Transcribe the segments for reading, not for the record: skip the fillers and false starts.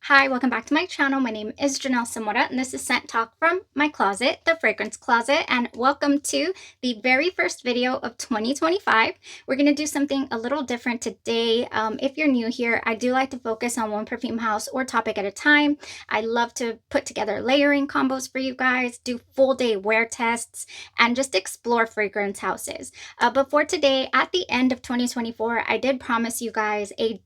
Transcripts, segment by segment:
Hi, welcome back to my channel. My name is Janelle Samora, and this is Scent Talk from my closet, the fragrance closet, and welcome to the very first video of 2025. We're going to do something a little different today. If you're new here, I do like to focus on one perfume house or topic at a time. I love to put together layering combos for you guys, do full day wear tests, and just explore fragrance houses. But for today, at the end of 2024, I did promise you guys a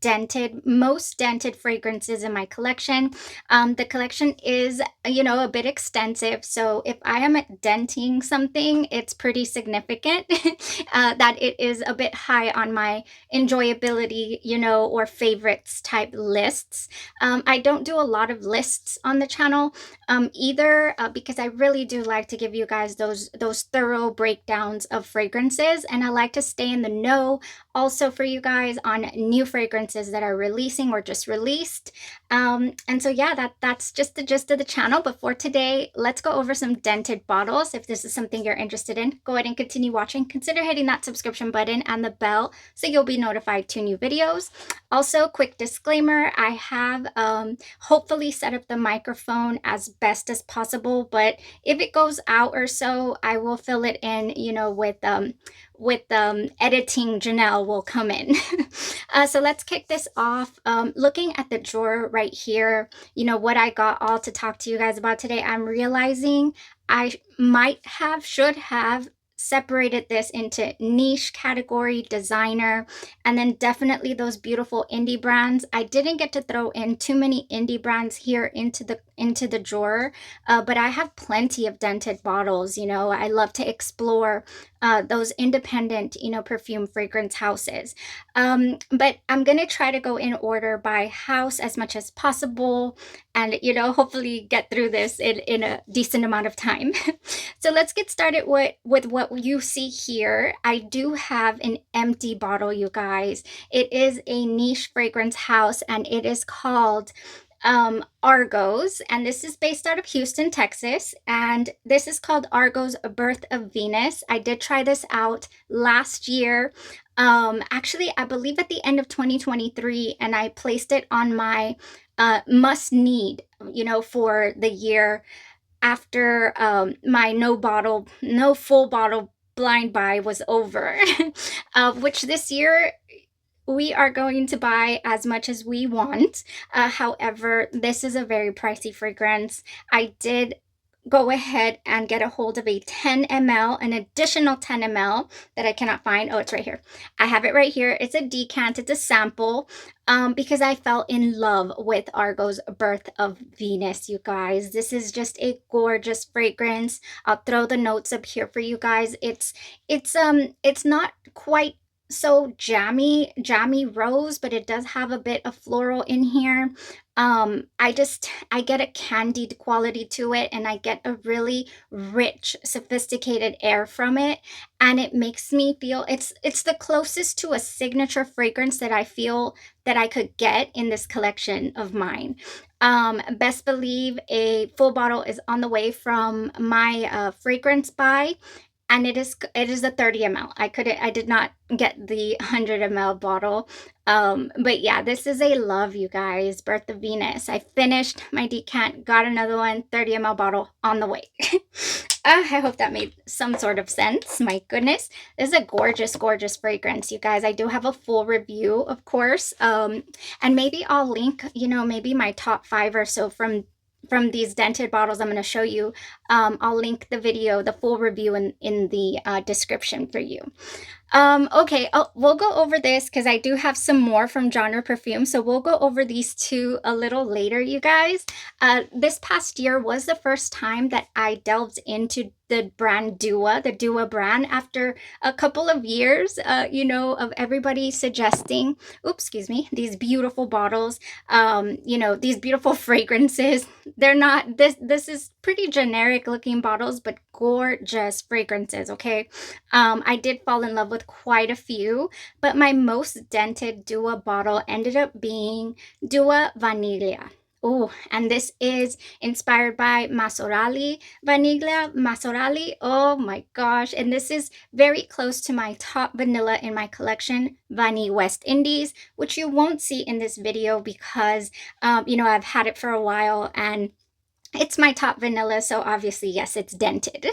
most dented fragrances in my collection. The collection is, a bit extensive. So if I am denting something, it's pretty significant that it is a bit high on my enjoyability, or favorites type lists. I don't do a lot of lists on the channel either because I really do like to give you guys those thorough breakdowns of fragrances, and I like to stay in the know also for you guys on new fragrances that are releasing or just released. And so yeah, that's just the gist of the channel. But for today, let's go over some dented bottles. If this is something you're interested in, go ahead and continue watching. Consider hitting that subscription button and the bell so you'll be notified to new videos. Also, quick disclaimer, I have hopefully set up the microphone as best as possible, but if it goes out or so, I will fill it in, with editing. Janelle will come in. So let's kick this off. Looking at the drawer right here, what I got all to talk to you guys about today, I'm realizing I should have separated this into niche category, designer, and then definitely those beautiful indie brands. I didn't get to throw in too many indie brands here into the drawer, but I have plenty of dented bottles. I love to explore those independent, perfume fragrance houses. But I'm gonna try to go in order by house as much as possible, and hopefully get through this in a decent amount of time. So let's get started with what you see here. I do have an empty bottle, you guys. It is a niche fragrance house, and it is called Argos, and this is based out of Houston, Texas, and this is called Argos Birth of Venus. I did try this out last year, actually I believe at the end of 2023, and I placed it on my must need, for the year after my no full bottle blind buy was over. Which this year we are going to buy as much as we want. However, this is a very pricey fragrance. I did go ahead and get a hold of a 10 ml, an additional 10 ml that I cannot find. Oh, it's right here. I have it right here. It's a decant, it's a sample, because I fell in love with Argos Birth of Venus, you guys. This is just a gorgeous fragrance. I'll throw the notes up here for you guys. It's not quite so jammy rose, but it does have a bit of floral in here. I get a candied quality to it, and I get a really rich, sophisticated air from it, and it makes me feel it's the closest to a signature fragrance that I feel that I could get in this collection of mine. Best believe a full bottle is on the way from my fragrance buy, and it is a 30 ml. I did not get the 100 ml bottle. But yeah, this is a love, you guys. Birth of Venus. I finished my decant, got another one, 30 ml bottle on the way. I hope that made some sort of sense. My goodness, this is a gorgeous, gorgeous fragrance, you guys. I do have a full review, of course, and maybe I'll link, maybe my top 5 or so from these dented bottles I'm going to show you. I'll link the video, the full review in the description for you. Okay, we'll go over this because I do have some more from Genre Parfums, so we'll go over these two a little later, you guys. This past year was the first time that I delved into the brand the Dua brand, after a couple of years, of everybody suggesting, oops, excuse me, these beautiful bottles, these beautiful fragrances. They're not, this is pretty generic looking bottles, but gorgeous fragrances, okay? I did fall in love with quite a few, but my most dented Dua bottle ended up being Dua Vanilla. Oh, and this is inspired by Masorali Vanilla Masorali. Oh my gosh. And this is very close to my top vanilla in my collection, Vanille West Indies, which you won't see in this video because, I've had it for a while and it's my top vanilla, so obviously, yes, it's dented.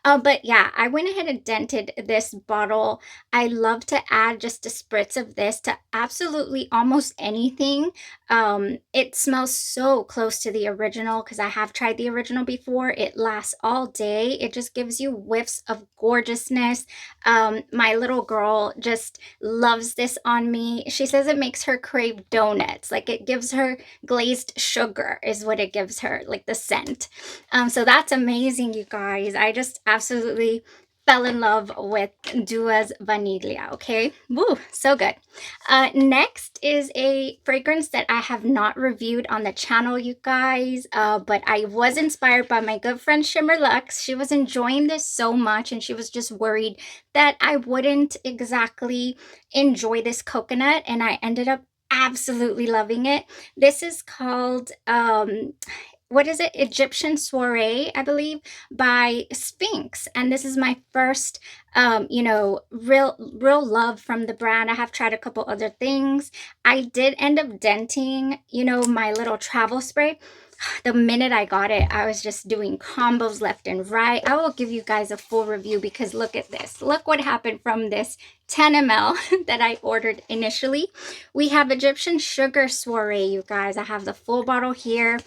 But yeah, I went ahead and dented this bottle. I love to add just a spritz of this to absolutely almost anything. It smells so close to the original because I have tried the original before. It lasts all day. It just gives you whiffs of gorgeousness. My little girl just loves this on me. She says it makes her crave donuts. Like it gives her glazed sugar is what it gives her, like the scent. So that's amazing, you guys. I just absolutely fell in love with Dua's Vanilla, okay? Woo, so good. Next is a fragrance that I have not reviewed on the channel, you guys, but I was inspired by my good friend Shimmer Lux. She was enjoying this so much and she was just worried that I wouldn't exactly enjoy this coconut, and I ended up absolutely loving it. This is called what is it? Egyptian Soiree, I believe, by Sphinx. And this is my first real love from the brand. I have tried a couple other things. I did end up denting, my little travel spray. The minute I got it, I was just doing combos left and right. I will give you guys a full review because look at this. Look what happened from this 10 ml that I ordered initially. We have Egyptian Sugar Soiree, you guys. I have the full bottle here.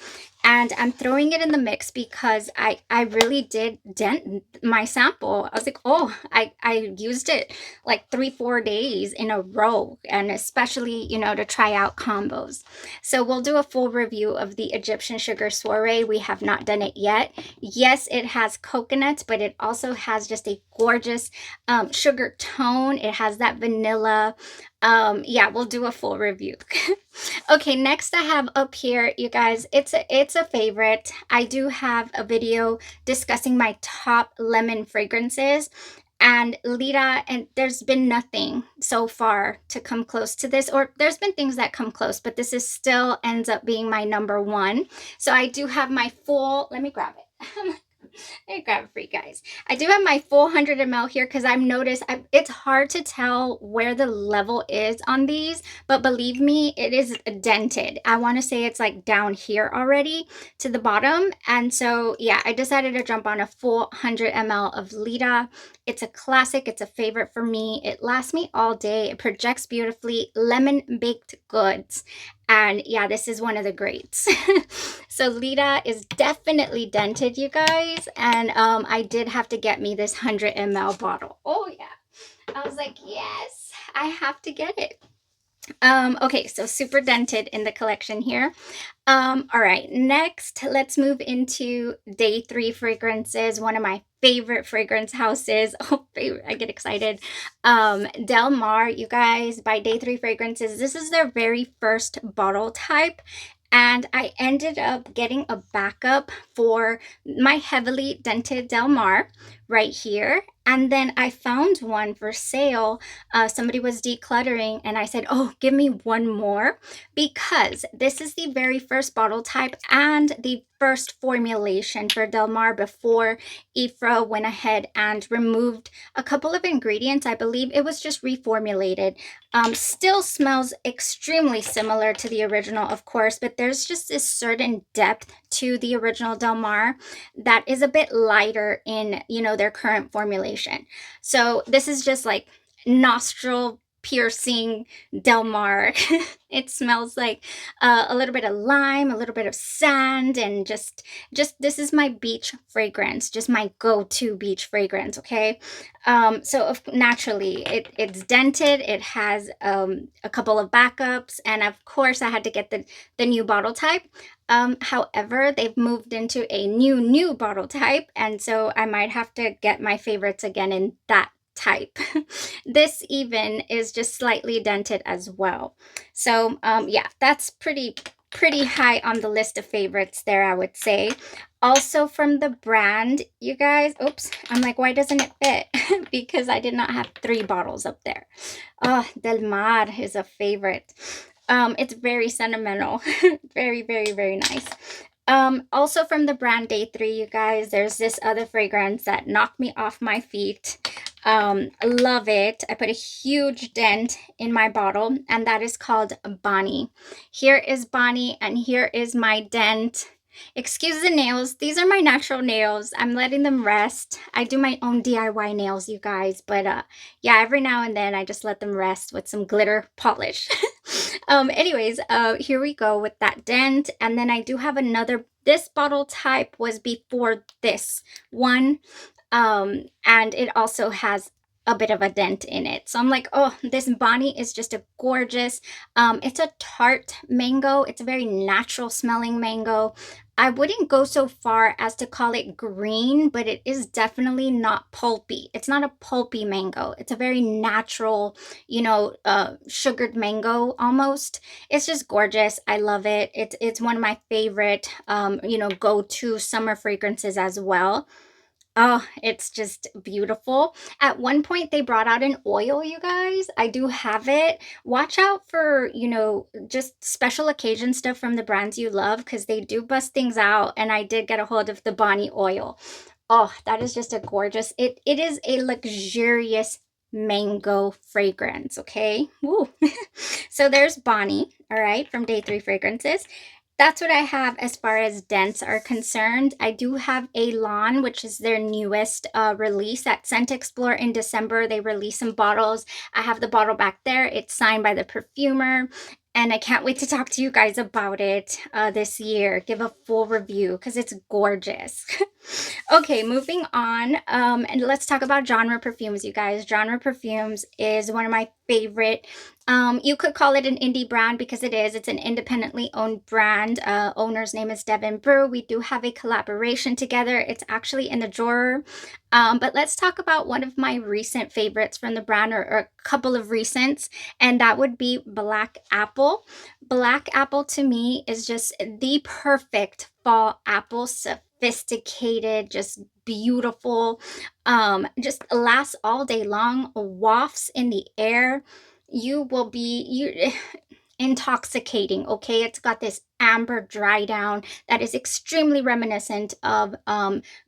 And I'm throwing it in the mix because I really did dent my sample. I was like, oh, I used it like 3-4 days in a row, and especially, to try out combos. So we'll do a full review of the Egyptian Sugar Soiree. We have not done it yet. Yes, it has coconut, but it also has just a gorgeous sugar tone. It has that vanilla. Yeah, we'll do a full review. Okay, next I have up here, you guys, it's a favorite. I do have a video discussing my top lemon fragrances and Lita, and there's been nothing so far to come close to this, or there's been things that come close, but this is still ends up being my number one. So I do have my full, let me grab it. Let me grab it for you guys. I do have my full 100 ml here because I've noticed it's hard to tell where the level is on these, but believe me, it is dented. I want to say it's like down here already to the bottom. And so, yeah, I decided to jump on a full 100 ml of Lita. It's a classic. It's a favorite for me. It lasts me all day. It projects beautifully. Lemon baked goods. And yeah, this is one of the greats. So Lita is definitely dented, you guys. And I did have to get me this 100 ml bottle. Oh yeah. I was like, yes, I have to get it. Okay, so super dented in the collection here. All right, next let's move into day 3 fragrances, one of my favorite fragrance houses. Oh, favorite, I get excited. Del Mar, you guys, by Day 3 Fragrances. This is their very first bottle type. And I ended up getting a backup for my heavily dented Del Mar right here. And then I found one for sale. Somebody was decluttering and I said, oh, give me one more, because this is the very first bottle type and the first formulation for Del Mar before Ifra went ahead and removed a couple of ingredients. I believe it was just reformulated. Still smells extremely similar to the original, of course, but there's just this certain depth to the original Del Mar that is a bit lighter in, their current formulation. So this is just like nostril piercing Del Mar. It smells like a little bit of lime, a little bit of sand, and just this is my beach fragrance, just my go-to beach fragrance. Okay, so naturally it's dented. It has a couple of backups, and of course I had to get the new bottle type. However, they've moved into a new bottle type, and so I might have to get my favorites again in that type. This even is just slightly dented as well. So yeah, that's pretty high on the list of favorites there, I would say. Also from the brand, you guys, oops, I'm like, why doesn't it fit? Because I did not have 3 bottles up there. Oh, Del Mar is a favorite. It's very sentimental. Very, very, very nice. Also from the brand Day 3, you guys, there's this other fragrance that knocked me off my feet. Love it. I put a huge dent in my bottle, and that is called Bonnie. Here is Bonnie, and here is my dent. Excuse the nails. These are my natural nails. I'm letting them rest. I do my own DIY nails, you guys, but yeah, every now and then I just let them rest with some glitter polish. Anyways, here we go with that dent. And then I do have another, this bottle type was before this one. And it also has a bit of a dent in it. So I'm like, oh, this Bonnie is just a gorgeous, it's a tart mango. It's a very natural smelling mango. I wouldn't go so far as to call it green, but it is definitely not pulpy. It's not a pulpy mango. It's a very natural, you know, sugared mango almost. It's just gorgeous. I love it. It's one of my favorite, you know, go-to summer fragrances as well. Oh, it's just beautiful. At one point, they brought out an oil, you guys. I do have it. Watch out for, you know, just special occasion stuff from the brands you love because they do bust things out. And I did get a hold of the Bonnie oil. Oh, that is just a gorgeous, it is a luxurious mango fragrance, okay? Woo. So there's Bonnie, all right, from Day 3 Fragrances. That's what I have as far as dents are concerned. I do have Elan, which is their newest release at Scent Explore in December. They released some bottles. I have the bottle back there. It's signed by the perfumer. And I can't wait to talk to you guys about it this year. Give a full review because it's gorgeous. Okay, moving on. And let's talk about Genre Parfums, you guys. Genre Parfums is one of my favorite. You could call it an indie brand because it is. It's an independently owned brand. Owner's name is Devin Brew. We do have a collaboration together. It's actually in the drawer. But let's talk about one of my recent favorites from the brand, or a couple of recents, and that would be Black Apple. Black Apple to me is just the perfect fall apple, sophisticated, just beautiful, just lasts all day long, wafts in the air. You will be intoxicating, okay? It's got this amber dry down that is extremely reminiscent of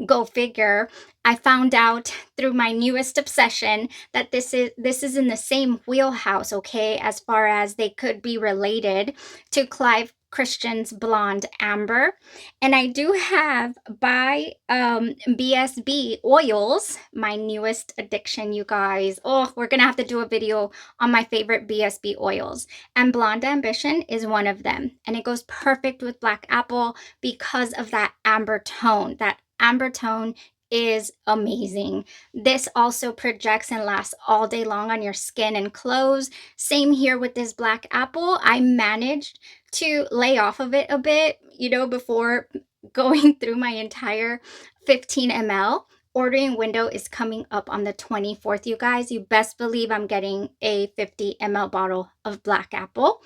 Go Figure. I found out through my newest obsession that this is in the same wheelhouse, okay, as far as they could be related to Clive Christian's Blonde Amber. And I do have by BSB Oils, my newest addiction, you guys. Oh, we're gonna have to do a video on my favorite BSB oils. And Blonde Ambition is one of them. And it goes perfect with Black Apple because of that amber tone. That amber tone is amazing. This also projects and lasts all day long on your skin and clothes. Same here with this Black Apple. I managed to lay off of it a bit, you know, before going through my entire 15 ml. Ordering window is coming up on the 24th, you guys. You best believe I'm getting a 50 ml bottle of Black Apple.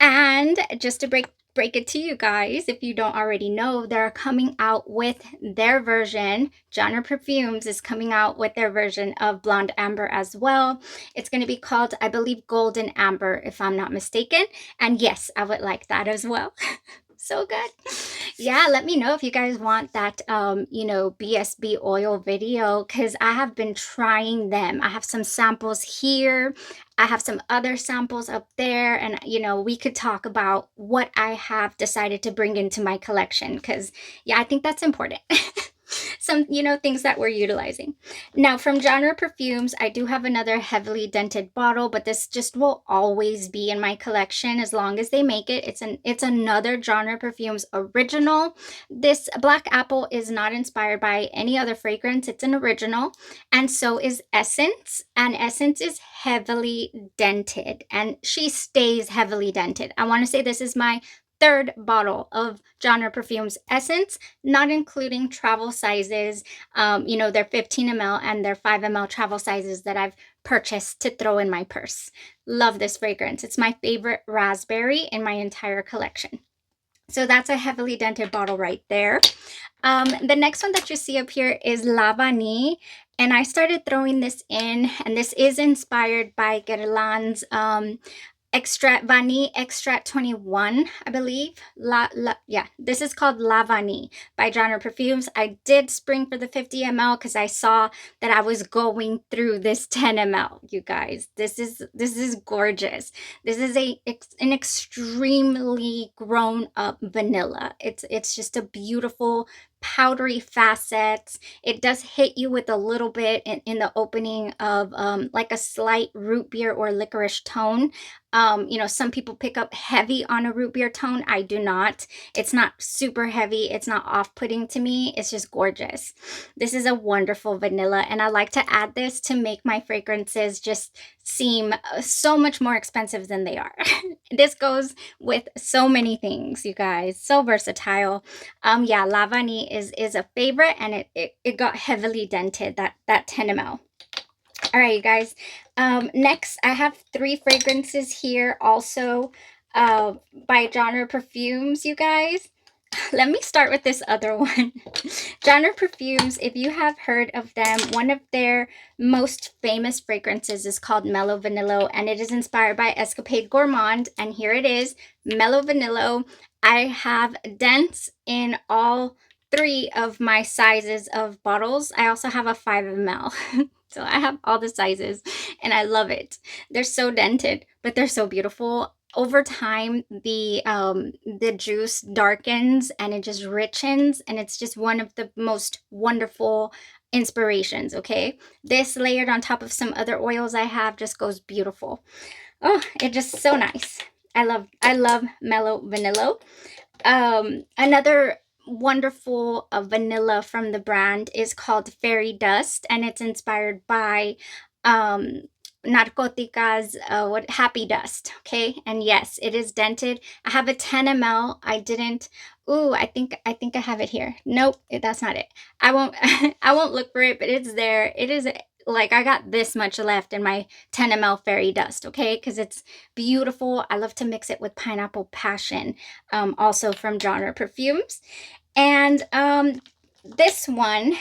And just to break it to you guys, if you don't already know, they're coming out with their version. Genre Parfums is coming out with their version of Blonde Amber as well. It's going to be called, I believe, Golden Amber, if I'm not mistaken. And yes, I would like that as well. So good. Yeah, let me know if you guys want that you know, BSB oil video, because I have been trying them. I have some samples here. I have some other samples up there, and you know, we could talk about what I have decided to bring into my collection, because yeah, I think that's important. Some, you know, things that we're utilizing. Now from Genre Parfums, I do have another heavily dented bottle, but this just will always be in my collection as long as they make it. It's another Genre Parfums original. This Black Apple is not inspired by any other fragrance. It's an original, and so is Essence, and Essence is heavily dented, and she stays heavily dented. I want to say this is my third bottle of Genre Parfums Essence, not including travel sizes, you know, their 15 ml and their 5 ml travel sizes that I've purchased to throw in my purse. Love this fragrance. It's my favorite raspberry in my entire collection. So that's a heavily dented bottle right there. The next one that you see up here is La Vanille. And I started throwing this in, and this is inspired by Guerlain's Vanille Extract 21, I believe. Yeah, this is called La Vanille by Genre Parfums. I did spring for the 50 ml because I saw that I was going through this 10 ml. You guys, this is gorgeous. This is an extremely grown up vanilla. It's just a beautiful powdery facets. It does hit you with a little bit in the opening of like a slight root beer or licorice tone. You know, some people pick up heavy on a root beer tone. I do not. It's not super heavy. It's not off-putting to me. It's just gorgeous. This is a wonderful vanilla, and I like to add this to make my fragrances just seem so much more expensive than they are. This goes with so many things, you guys. So versatile. Yeah, La Vanille is a favorite, and it got heavily dented, that 10 ml. All right, you guys. Next, I have 3 fragrances here also by Genre Parfums, you guys. Let me start with this other one. Genre Parfums, if you have heard of them, one of their most famous fragrances is called Mellow Vanilla, and it is inspired by Escapade Gourmand. And here it is, Mellow Vanilla. I have dents in all 3 of my sizes of bottles. I also have a 5 ml. So I have all the sizes, and I love it. They're so dented, but they're so beautiful. Over time, the juice darkens and it just richens, and it's just one of the most wonderful inspirations. Okay, this layered on top of some other oils I have just goes beautiful. Oh, it's just so nice. I love Mellow Vanilla. Another wonderful vanilla from the brand is called Fairy Dust, and it's inspired by um, Narcotica's what Happy Dust. Okay, and yes, it is dented. I have a 10 ml. I didn't. Ooh, I think I have it here. Nope, that's not it. I won't I won't look for it, but it's there. It is like I got this much left in my 10 ml Fairy Dust. Okay, because it's beautiful. I love to mix it with Pineapple Passion, also from Genre Parfums. And this one,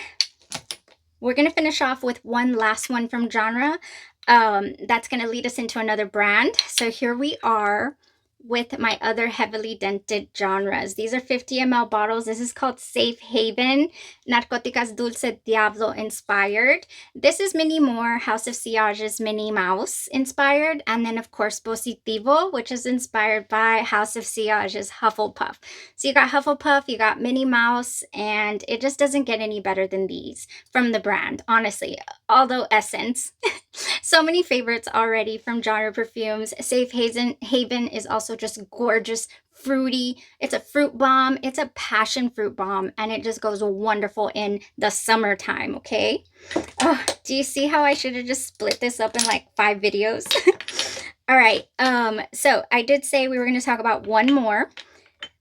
we're going to finish off with one last one from Genre. That's going to lead us into another brand. So here we are with my other heavily dented genres. These are 50 ml bottles. This is called Safe Haven, Narcotica's Dulce Diablo inspired. This is Minnie Moore, House of Siage's Minnie Mouse inspired. And then, of course, Positivo, which is inspired by House of Siage's Hufflepuff. So you got Hufflepuff, you got Minnie Mouse, and it just doesn't get any better than these from the brand, honestly. Although Essence, so many favorites already from Genre Parfums. Safe Haven is also just gorgeous, fruity. It's a fruit bomb. It's a passion fruit bomb, and it just goes wonderful in the summertime, okay? Oh, do you see how I should have just split this up in like 5 videos? All right, so I did say we were going to talk about one more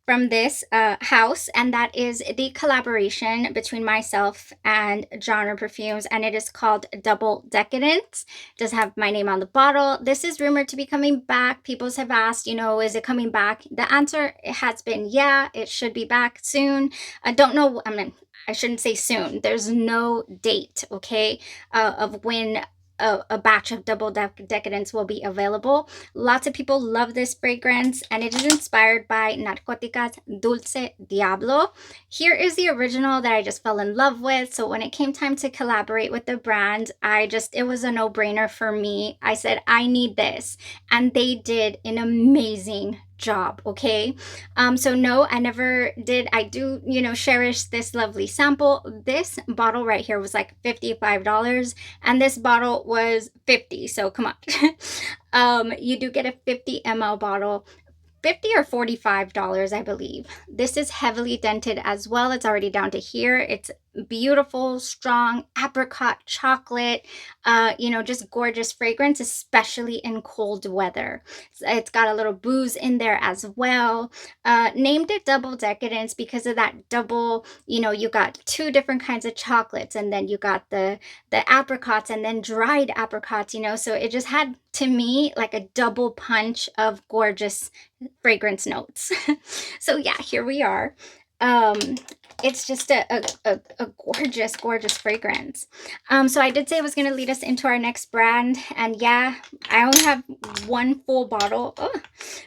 from this house, and that is the collaboration between myself and Genre Parfums, and it is called Double Decadence. It does have my name on the bottle. This is rumored to be coming back. People have asked, you know, is it coming back? The answer has been yeah, it should be back soon. I don't know, I shouldn't say soon. There's no date, okay, of when a batch of Double Decadence will be available. Lots of people love this fragrance, and it is inspired by Narcotica's Dulce Diablo. Here is the original that I just fell in love with. So when it came time to collaborate with the brand, it was a no-brainer for me. I said, I need this. And they did an amazing job, okay? So no, I never did. I do, you know, cherish this lovely sample. This bottle right here was like $55, and this bottle was 50. So come on. You do get a 50 ml bottle. $50 or $45, I believe. This is heavily dented as well. It's already down to here. It's beautiful, strong apricot chocolate, you know, just gorgeous fragrance, especially in cold weather. It's got a little booze in there as well. Named it Double Decadence because of that double, you know, you got 2 different kinds of chocolates, and then you got the apricots and then dried apricots, you know, so it just had, to me, like a double punch of gorgeous fragrance notes. So yeah, here we are. it's just a gorgeous, gorgeous fragrance. So I did say I was going to lead us into our next brand. And yeah, I only have one full bottle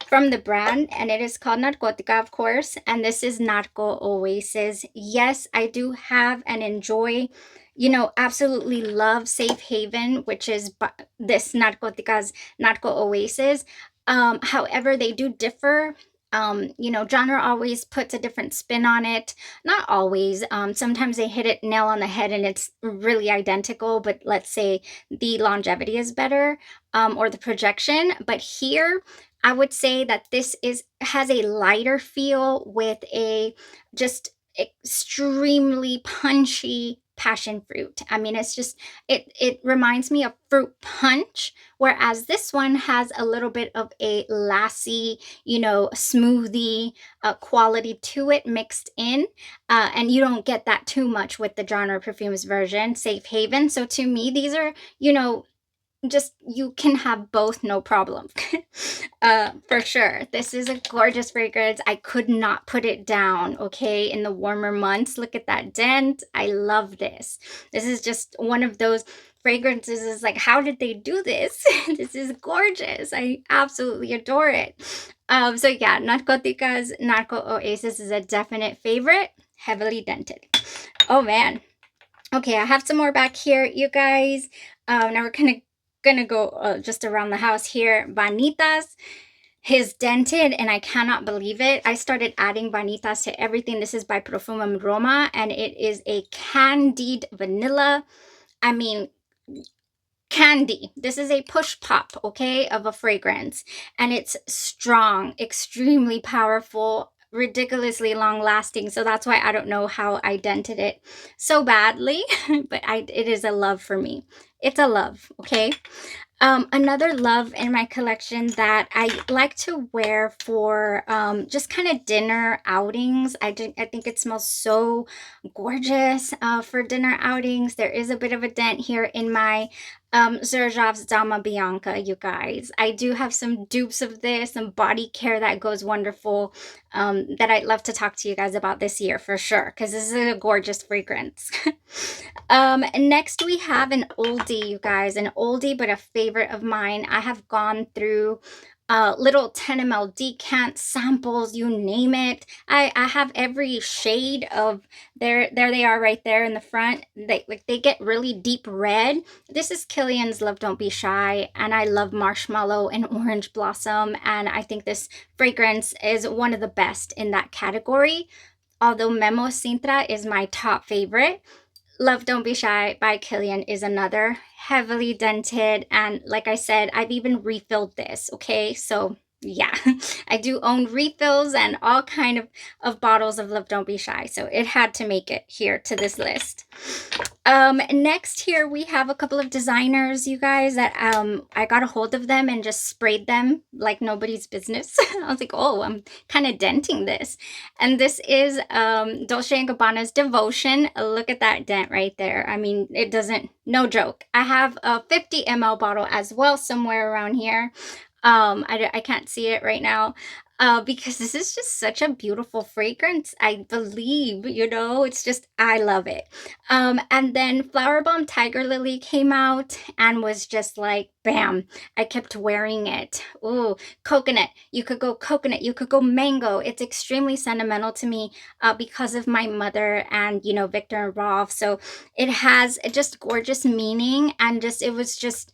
from the brand. And it is called Narcotica, of course. And this is Narco Oasis. Yes, I do have and enjoy, you know, absolutely love Safe Haven, which is this Narcotica's Narco Oasis. However, they do differ. You know, Genre always puts a different spin on it. Not always. Sometimes they hit it nail on the head and it's really identical, but let's say the longevity is better, or the projection. But here, I would say that this has a lighter feel with a just extremely punchy passion fruit. I mean, it's just it reminds me of fruit punch, whereas this one has a little bit of a lassie, you know, smoothie quality to it mixed in, and you don't get that too much with the Genre Perfumes version, Safe Haven. So to me, these are, you know, just you can have both, no problem. For sure, this is a gorgeous fragrance. I could not put it down, okay, in the warmer months. Look at that dent. I love this. This is just one of those fragrances. Is like, how did they do this? This is gorgeous. I absolutely adore it. So yeah, Narcotica's Narco Oasis is a definite favorite, heavily dented. Oh man. Okay, I have some more back here, you guys. Now we're gonna go just around the house here. Vanitas, his dented, and I cannot believe it. I started adding Vanitas to everything. This is by Parfums Roma, and it is a candied vanilla. I mean, candy. This is a push pop, okay, of a fragrance, and it's strong, extremely powerful, ridiculously long lasting. So that's why I don't know how I dented it so badly, but it is a love for me. It's a love, okay. Another love in my collection that I like to wear for just kind of dinner outings. I think it smells so gorgeous for dinner outings. There is a bit of a dent here in my Xerjoff's Dama Bianca, you guys. I do have some dupes of this, some body care that goes wonderful, that I'd love to talk to you guys about this year for sure, because this is a gorgeous fragrance. Next we have an oldie, you guys, an oldie but a favorite of mine. I have gone through little 10 ml decant samples, you name it. I have every shade of there they are right there in the front. They get really deep red. This is Kilian's Love Don't Be Shy, and I love Marshmallow and Orange Blossom, and I think this fragrance is one of the best in that category. Although Memo Sintra is my top favorite, Love Don't Be Shy by Kilian is another, heavily dented, and like I said, I've even refilled this, okay? So yeah, I do own refills and all kind of bottles of Love Don't Be Shy, so it had to make it here to this list. Next here we have a couple of designers, you guys, that I got a hold of them and just sprayed them like nobody's business. I was like, oh, I'm kind of denting this. And this is Dolce & Gabbana's Devotion. Look at that dent right there. I mean, it doesn't, no joke. I have a 50 ml bottle as well somewhere around here. I can't see it right now. Because this is just such a beautiful fragrance, I believe, you know, it's just, I love it. And then Flower Bomb Tiger Lily came out and was just like, bam, I kept wearing it. Ooh, coconut, you could go coconut, you could go mango. It's extremely sentimental to me because of my mother and, you know, Victor and Rolf. So it has just gorgeous meaning, and just, it was just,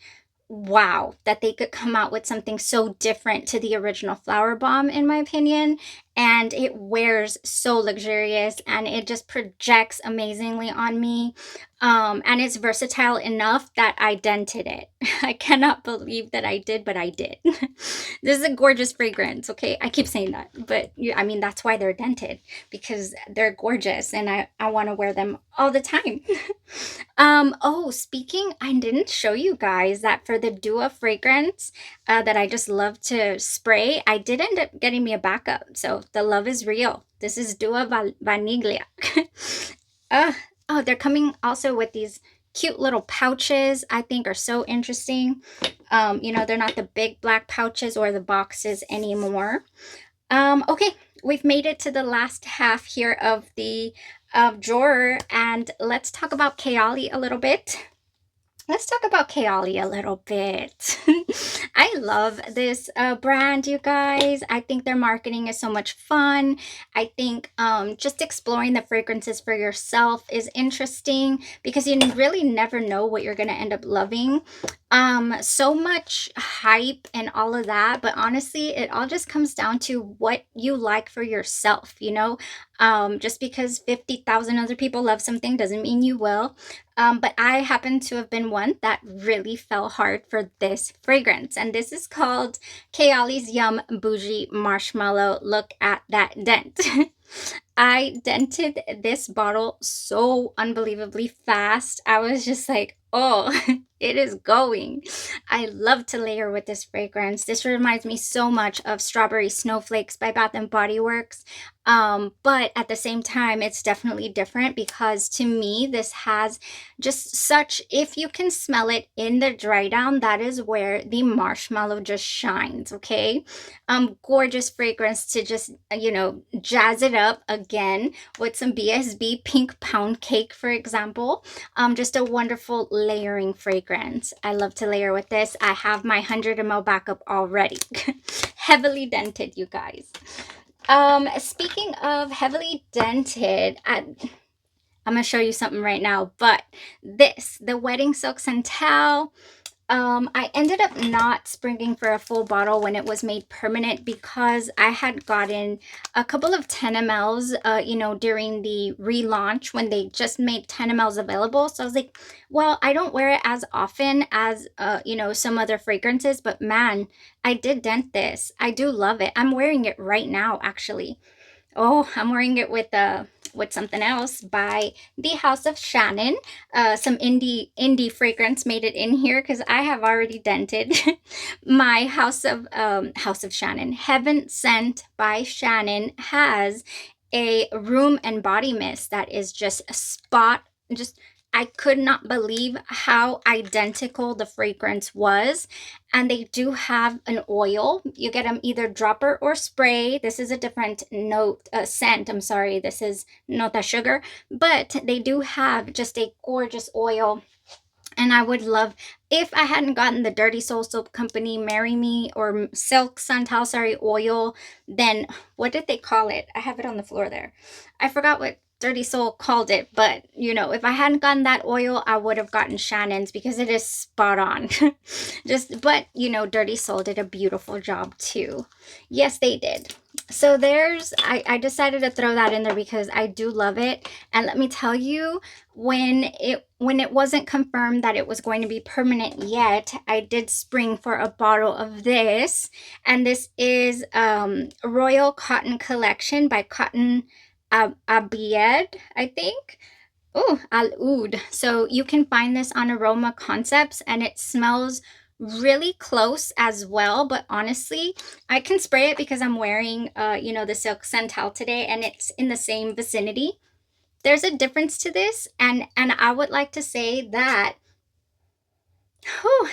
wow, that they could come out with something so different to the original Flower Bomb, in my opinion. And it wears so luxurious and it just projects amazingly on me. And it's versatile enough that I dented it. I cannot believe that I did, but I did. This is a gorgeous fragrance, okay? I keep saying that, but I mean, that's why they're dented, because they're gorgeous and I want to wear them all the time. Oh, speaking, I didn't show you guys that for the Dua fragrance that I just love to spray, I did end up getting me a backup. So the love is real. This is Dua Vaniglia. Oh, they're coming also with these cute little pouches, I think are so interesting. You know, they're not the big black pouches or the boxes anymore. Okay, we've made it to the last half here of the of Genre, and let's talk about Kayali a little bit. Let's talk about Kayali a little bit. I love this brand, you guys. I think their marketing is so much fun. I think just exploring the fragrances for yourself is interesting because you really never know what you're going to end up loving. So much hype and all of that, but honestly, it all just comes down to what you like for yourself, you know? Just because 50,000 other people love something doesn't mean you will. But I happen to have been one that really fell hard for this fragrance. And this is called Kayali's Yum Bougee Marshmallow. Look at that dent. I dented this bottle so unbelievably fast. I was just like, oh, it is going. I love to layer with this fragrance. This reminds me so much of Strawberry Snowflakes by Bath and Body Works. But at the same time, it's definitely different because to me, this has just such, if you can smell it in the dry down, that is where the marshmallow just shines, okay? Gorgeous fragrance to just, you know, jazz it up again with some BSB Pink Pound Cake, for example. Just a wonderful layering fragrance. I love to layer with this. I have my 100 ml backup already. Heavily dented, you guys. Speaking of heavily dented, I'm gonna show you something right now, but this, the Wedding Silk Santal, I ended up not springing for a full bottle when it was made permanent because I had gotten a couple of 10 mls, you know, during the relaunch when they just made 10 mls available. So I was like, well, I don't wear it as often as, you know, some other fragrances, but man, I did dent this. I do love it. I'm wearing it right now, actually. Oh, I'm wearing it with something else by the House of Shannon. Some indie fragrance made it in here because I have already dented my House of Shannon. Heaven Sent by Shannon has a room and body mist that is just a spot, just I could not believe how identical the fragrance was. And they do have an oil. You get them either dropper or spray. This is a different note, scent. I'm sorry. This is nota sugar. But they do have just a gorgeous oil. And I would love, if I hadn't gotten the Dirty Soul Soap Company Marry Me or Silk Santal, sorry, oil, then what did they call it? I have it on the floor there. I forgot what Dirty Soul called it, but you know, if I hadn't gotten that oil, I would have gotten Shannon's because it is spot on. But you know, Dirty Soul did a beautiful job too. Yes, they did. So there's, I decided to throw that in there because I do love it. And let me tell you, when it wasn't confirmed that it was going to be permanent yet, I did spring for a bottle of this. And this is Royal Cotton Collection by Cotton Abied, I think. Oh, Al Oud. So you can find this on Aroma Concepts and it smells really close as well. But honestly, I can spray it because I'm wearing, you know, the Silk Santal today and it's in the same vicinity. There's a difference to this. And I would like to say that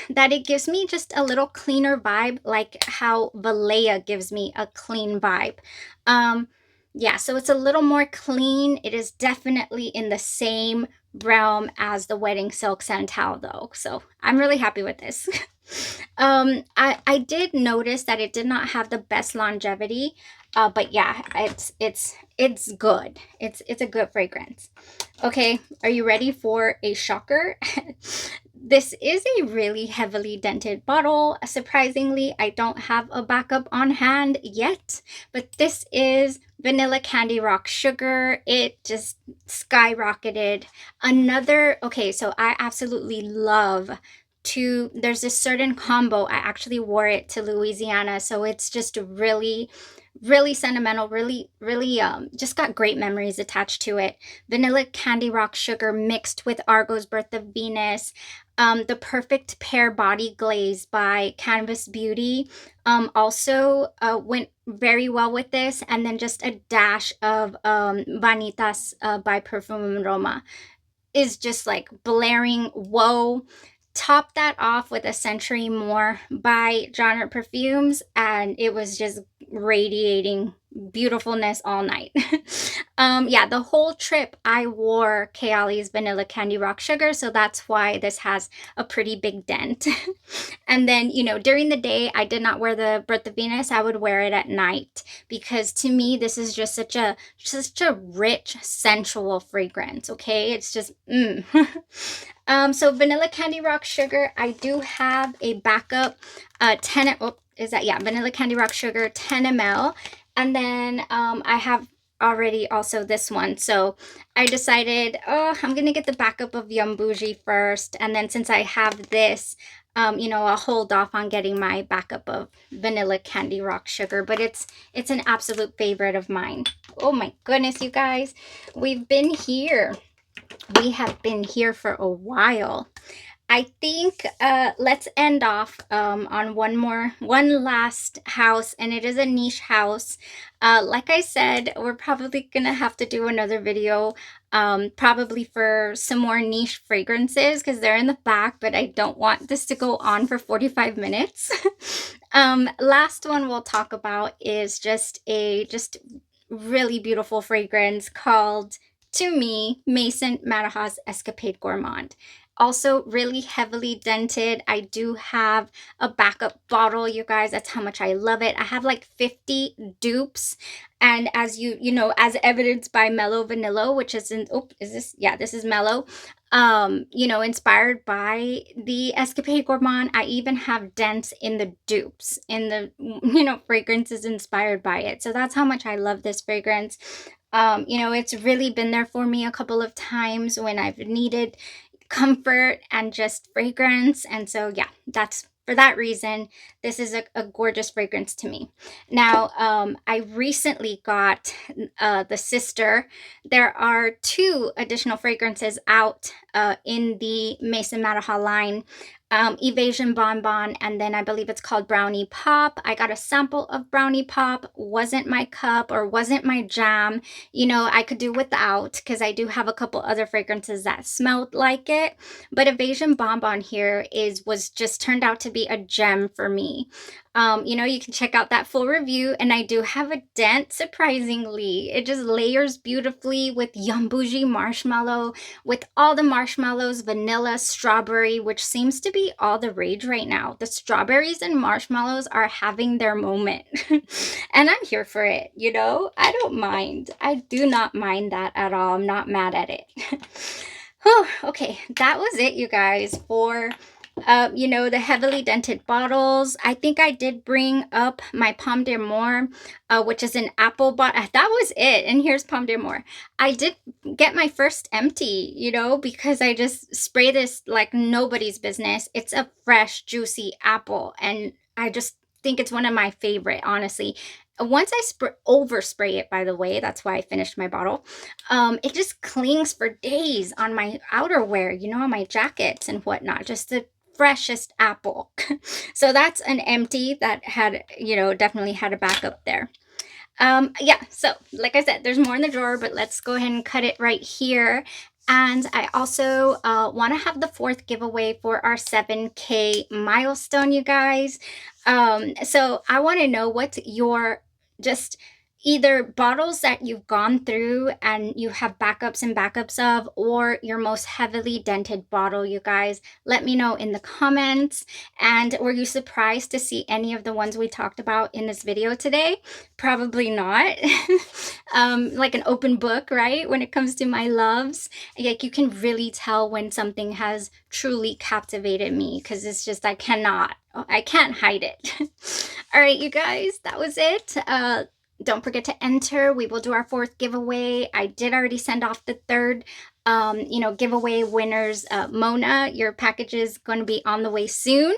that it gives me just a little cleaner vibe, like how Valleja gives me a clean vibe. Yeah, so it's a little more clean. It is definitely in the same realm as the Wedding Silk Santal though. So I'm really happy with this. I did notice that it did not have the best longevity, but yeah, it's good. It's a good fragrance. Okay, are you ready for a shocker? This is a really heavily dented bottle. Surprisingly, I don't have a backup on hand yet, but this is Vanilla Candy Rock Sugar. It just skyrocketed. Okay, so I absolutely love there's this certain combo. I actually wore it to Louisiana, so it's just really sentimental, really just got great memories attached to it. Vanilla Candy Rock Sugar mixed with Argos Birth of Venus. The Perfect Pear Body Glaze by Canvas Beauty also went very well with this. And then just a dash of Vanitas by Perfume Roma is just like blaring whoa. Top that off with A Century More by Genre Parfums, and it was just radiating beautifulness all night. Yeah, the whole trip I wore Kayali's Vanilla Candy Rock Sugar, so that's why this has a pretty big dent. And then, you know, during the day, I did not wear the Birth of Venus. I would wear it at night because to me, this is just such a rich, sensual fragrance. Okay, it's just so Vanilla Candy Rock Sugar. I do have a backup, 10. Oh, is that, yeah? Vanilla Candy Rock Sugar, 10 ml, and then I have already also this one. So I decided, oh, I'm gonna get the backup of Yum Bougie first, and then since I have this, you know, I'll hold off on getting my backup of Vanilla Candy Rock Sugar, but it's an absolute favorite of mine. Oh my goodness, you guys, we've been here. We have been here for a while. I think let's end off on one last house, and it is a niche house. Like I said, we're probably gonna have to do another video, probably for some more niche fragrances because they're in the back, but I don't want this to go on for 45 minutes. Last one we'll talk about is just really beautiful fragrance called, to me, Maison Maraha's Escapade Gourmand. Also really heavily dented. I do have a backup bottle, you guys. That's how much I love it. I have like 50 dupes, and as you know, as evidenced by Mellow Vanilla, which is in, oh, is this, yeah, this is Mellow, you know, inspired by the Escapade Gourmand. I even have dents in the dupes, in the, you know, fragrances inspired by it. So that's how much I love this fragrance. You know, it's really been there for me a couple of times when I've needed comfort and just fragrance. And so, yeah, that's for that reason, this is a gorgeous fragrance to me. Now, I recently got the sister. There are 2 additional fragrances out in the Maison Maraha line. Evasion Bonbon, and then I believe it's called Brownie Pop. I got a sample of Brownie Pop. Wasn't my cup or wasn't my jam. You know, I could do without because I do have a couple other fragrances that smelled like it. But Evasion Bonbon here was just turned out to be a gem for me. You know, you can check out that full review, and I do have a dent, surprisingly. It just layers beautifully with Yum Bougee Marshmallow, with all the marshmallows, vanilla, strawberry, which seems to be all the rage right now. The strawberries and marshmallows are having their moment. And I'm here for it, you know? I don't mind. I do not mind that at all. I'm not mad at it. Whew, okay, that was it, you guys, for you know, the heavily dented bottles. I think I did bring up my Pomme d'Amour, which is an apple bottle. That was it. And here's Pomme d'Amour. I did get my first empty, you know, because I just spray this like nobody's business. It's a fresh, juicy apple, and I just think it's one of my favorite, honestly. Once I overspray it, by the way, that's why I finished my bottle. It just clings for days on my outerwear, you know, on my jackets and whatnot. Just the freshest apple. So that's an empty that had, you know, definitely had a backup there. Yeah, so like I said, there's more in the drawer, but let's go ahead and cut it right here. And I also want to have the 4th giveaway for our 7K milestone, you guys. So I want to know what's your just either bottles that you've gone through and you have backups and backups of, or your most heavily dented bottle, you guys. Let me know in the comments. And were you surprised to see any of the ones we talked about in this video today? Probably not. Like an open book, right? When it comes to my loves, like you can really tell when something has truly captivated me, because it's just I can't hide it. All right, you guys, that was it. Don't forget to enter. We will do our 4th giveaway. I did already send off the 3rd you know, giveaway winners. Mona, your package is going to be on the way soon,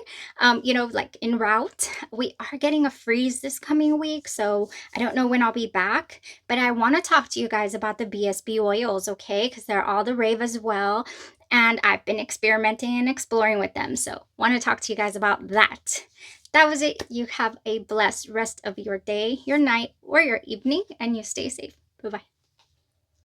you know, like en route. We are getting a freeze this coming week, so I don't know when I'll be back, but I want to talk to you guys about the BSB oils, okay, because they're all the rave as well, and I've been experimenting and exploring with them, so want to talk to you guys about that. That was it. You have a blessed rest of your day, your night, or your evening, and you stay safe. Bye-bye.